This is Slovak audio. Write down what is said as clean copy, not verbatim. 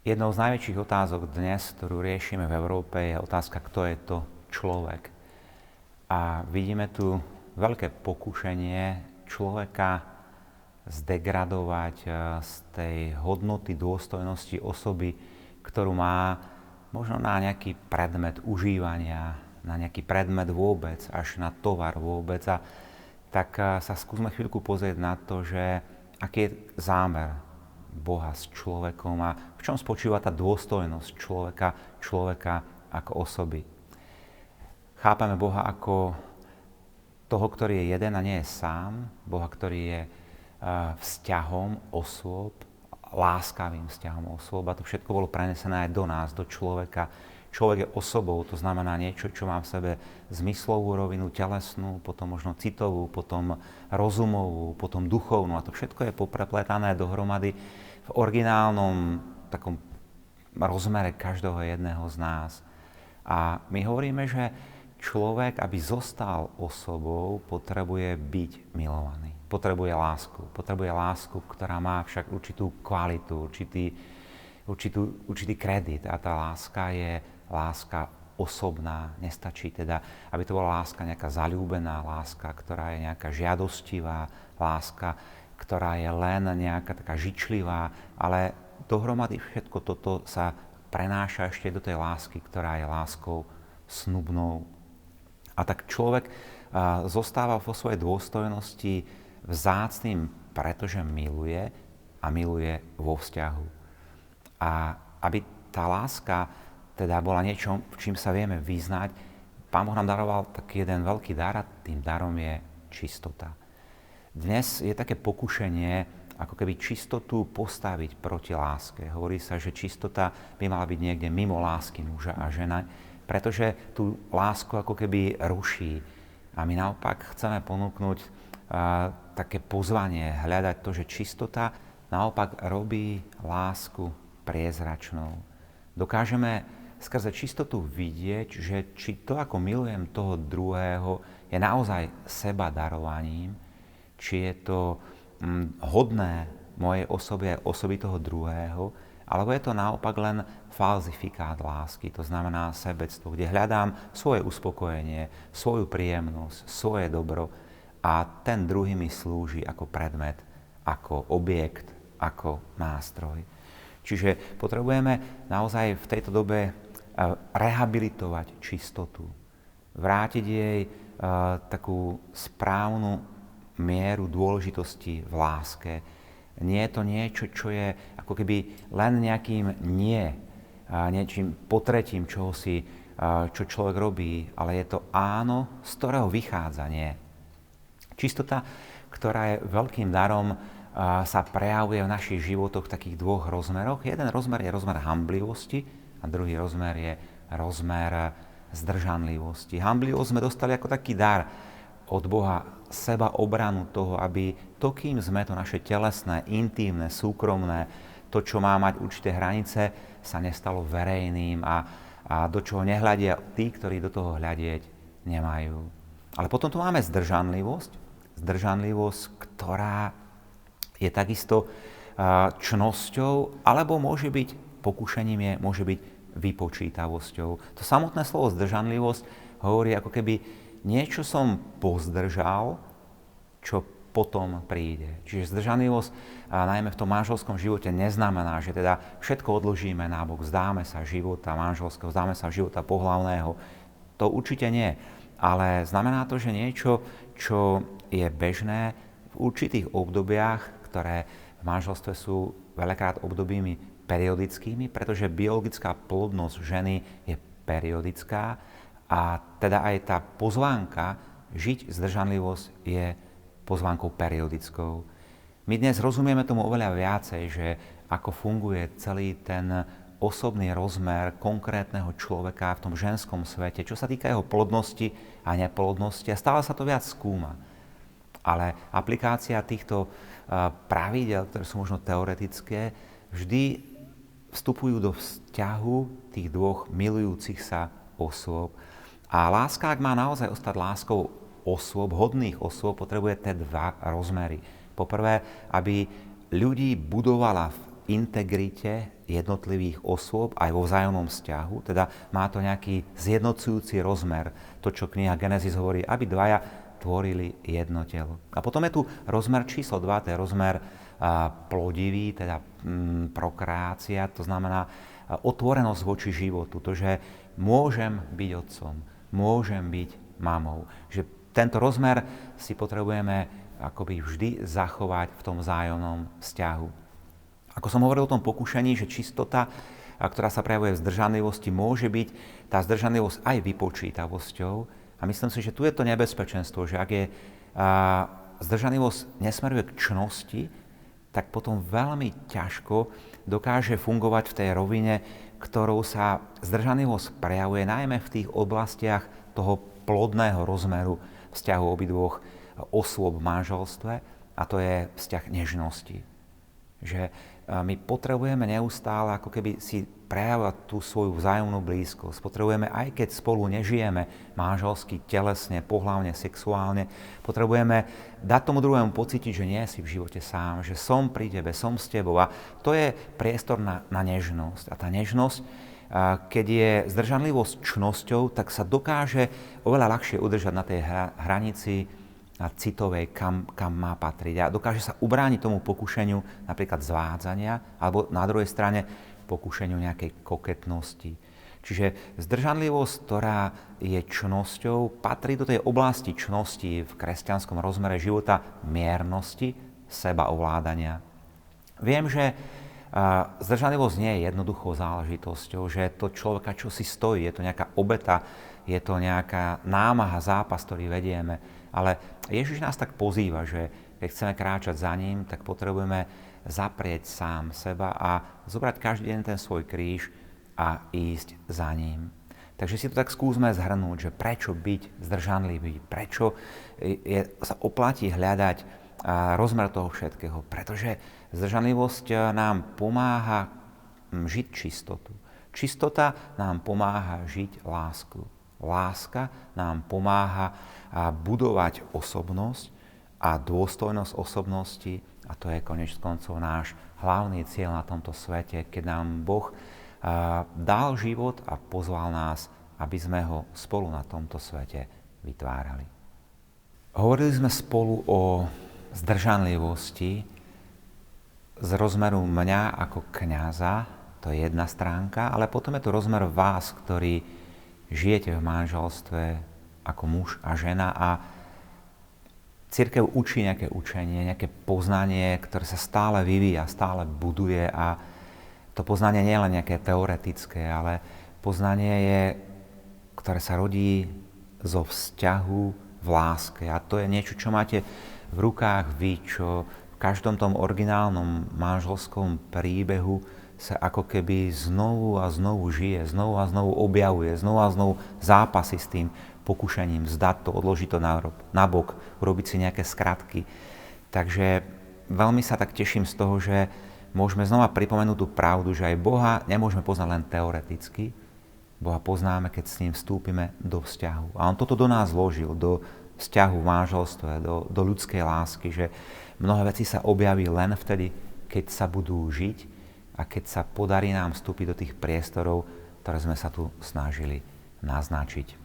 Jednou z najväčších otázok dnes, ktorú riešime v Európe, je otázka, kto je to človek. A vidíme tu veľké pokušenie človeka zdegradovať z tej hodnoty, dôstojnosti osoby, ktorú má možno na nejaký predmet užívania, na nejaký predmet vôbec, až na tovar vôbec. A tak sa skúsme chvíľku pozrieť na to, že aký je zámer Boha s človekom a v čom spočíva tá dôstojnosť človeka ako osoby. Chápame Boha ako toho, ktorý je jeden a nie je sám, Boha, ktorý je vzťahom osôb, láskavým vzťahom osôb a to všetko bolo prenesené aj do nás, do človeka. Človek je osobou, to znamená niečo, čo má v sebe zmyslovú rovinu, telesnú, potom možno citovú, potom rozumovú, potom duchovnú a to všetko je poprepletané dohromady v originálnom takom rozmere každého jedného z nás. A my hovoríme, že človek, aby zostal osobou, potrebuje byť milovaný. Potrebuje lásku, ktorá má však určitú kvalitu, určitý kredit. A tá láska je láska osobná. Nestačí teda, aby to bola láska nejaká zaľúbená, láska, ktorá je nejaká žiadostivá, láska, ktorá je len nejaká taká žičlivá, ale dohromady všetko toto sa prenáša ešte do tej lásky, ktorá je láskou snubnou. A tak človek zostáva vo svojej dôstojnosti vzácnym, pretože miluje a miluje vo vzťahu. A aby tá láska teda bola niečo, čím sa vieme vyznať, Pán Boh nám daroval taký jeden veľký dar a tým darom je čistota. Dnes je také pokušenie, ako keby čistotu postaviť proti láske. Hovorí sa, že čistota by mala byť niekde mimo lásky muža a žena, pretože tú lásku ako keby ruší. A my naopak chceme ponúknuť také pozvanie, hľadať to, že čistota naopak robí lásku priezračnou. Dokážeme skrze čistotu vidieť, že či to, ako milujem toho druhého, je naozaj seba darovaním, či je to hodné mojej osoby a osoby toho druhého, alebo je to naopak len falzifikát lásky, to znamená sebectvo, kde hľadám svoje uspokojenie, svoju príjemnosť, svoje dobro a ten druhý mi slúži ako predmet, ako objekt, ako nástroj. Čiže potrebujeme naozaj v tejto dobe rehabilitovať čistotu, vrátiť jej takú správnu mieru dôležitosti v láske. Nie je to niečo, čo je ako keby len nejakým niečím potretím čohosi, čo človek robí, ale je to áno, z ktorého vychádza nie. Čistota, ktorá je veľkým darom, sa prejavuje v našich životoch v takých dvoch rozmeroch. Jeden rozmer je rozmer hanblivosti a druhý rozmer je rozmer zdržanlivosti. Hanblivosť sme dostali ako taký dar od Boha, seba obranu toho, aby to, kým sme, to naše telesné, intímne, súkromné, to, čo má mať určité hranice, sa nestalo verejným a do čoho nehľadia tí, ktorí do toho hľadieť nemajú. Ale potom tu máme zdržanlivosť, ktorá je takisto čnosťou, alebo môže byť pokušením, môže byť vypočítavosťou. To samotné slovo zdržanlivosť hovorí ako keby niečo som pozdržal, čo potom príde. Čiže zdržanlivosť, najmä v tom manželskom živote, neznamená, že teda všetko odložíme nábok, vzdáme sa života manželského, vzdáme sa života pohlavného. To určite nie. Ale znamená to, že niečo, čo je bežné v určitých obdobiach, ktoré v manželstve sú veľakrát obdobími periodickými, pretože biologická plodnosť ženy je periodická a teda aj tá pozvánka žiť zdržanlivosť je pozvánkou periodickou. My dnes rozumieme tomu oveľa viacej, že ako funguje celý ten osobný rozmer konkrétneho človeka v tom ženskom svete, čo sa týka jeho plodnosti a neplodnosti a stále sa to viac skúma. Ale aplikácia týchto pravidel, ktoré sú možno teoretické, vždy vstupujú do vzťahu tých dvoch milujúcich sa osôb. A láska, ak má naozaj ostať láskou osôb, hodných osôb, potrebuje tie dva rozmery. Poprvé, aby ľudí budovala v integrite jednotlivých osôb aj vo vzájomnom vzťahu, teda má to nejaký zjednocujúci rozmer, to, čo kniha Genesis hovorí, aby dvaja tvorili jedno telo. A potom je tu rozmer číslo 2, to je rozmer plodivý, teda prokreácia, to znamená otvorenosť voči životu, to, že môžem byť otcom, môžem byť mamou. Že tento rozmer si potrebujeme akoby vždy zachovať v tom vzájomnom vzťahu. Ako som hovoril o tom pokušení, že čistota, ktorá sa prejavuje v zdržanlivosti, môže byť tá zdržanlivosť aj vypočítavosťou. A myslím si, že tu je to nebezpečenstvo, že ak je zdržanlivosť nesmeruje k čnosti, tak potom veľmi ťažko dokáže fungovať v tej rovine, ktorou sa zdržanlivosť prejavuje najmä v tých oblastiach toho plodného rozmeru vzťahu obidvoch osôb v manželstve, a to je vzťah nežnosti. Že my potrebujeme neustále ako keby si prejavovať tú svoju vzájomnú blízkosť. Potrebujeme, aj keď spolu nežijeme manželsky, telesne, pohlavne, sexuálne, potrebujeme dať tomu druhému pocítiť, že nie si v živote sám, že som pri tebe, som s tebou. A to je priestor na nežnosť. A tá nežnosť, keď je zdržanlivosť čnosťou, tak sa dokáže oveľa ľahšie udržať na tej hranici citovej, kam má patriť. A dokáže sa ubrániť tomu pokušeniu napríklad zvádzania, alebo na druhej strane pokušeniu nejakej koketnosti. Čiže zdržanlivosť, ktorá je čnosťou, patrí do tej oblasti čnosti v kresťanskom rozmere života, miernosti, sebaovládania. Viem, že zdržanlivosť nie je jednoduchou záležitosťou, že to človeka čo si stojí, je to nejaká obeta, je to nejaká námaha, zápas, ktorý vedieme. Ale Ježiš nás tak pozýva, že keď chceme kráčať za ním, tak potrebujeme zaprieť sám seba a zobrať každý deň ten svoj kríž a ísť za ním. Takže si to tak skúsme zhrnúť, že prečo byť zdržanlivý, prečo sa oplatí hľadať rozmer toho všetkého. Pretože zdržanlivosť nám pomáha žiť čistotu. Čistota nám pomáha žiť lásku. Láska nám pomáha budovať osobnosť a dôstojnosť osobnosti, a to je konečne koncov náš hlavný cieľ na tomto svete, keď nám Boh dal život a pozval nás, aby sme ho spolu na tomto svete vytvárali. Hovorili sme spolu o zdržanlivosti z rozmeru mňa ako kňaza, to je jedna stránka, ale potom je tu rozmer vás, ktorí žijete v manželstve ako muž a žena a cirkev učí nejaké učenie, nejaké poznanie, ktoré sa stále vyvíja, stále buduje a to poznanie nie je len nejaké teoretické, ale poznanie je, ktoré sa rodí zo vzťahu v láske. A to je niečo, čo máte v rukách vy, čo v každom tom originálnom manželskom príbehu sa ako keby znovu a znovu žije, znovu a znovu objavuje, znovu a znovu zápasy s tým pokušením, vzdať to, odložiť to na bok, urobiť si nejaké skratky. Takže veľmi sa tak teším z toho, že môžeme znova pripomenúť tú pravdu, že aj Boha nemôžeme poznať len teoreticky, Boha poznáme, keď s ním vstúpime do vzťahu. A on toto do nás vložil, do vzťahu v manželstve, do ľudskej lásky, že mnohé veci sa objaví len vtedy, keď sa budú žiť a keď sa podarí nám vstúpiť do tých priestorov, ktoré sme sa tu snažili naznačiť.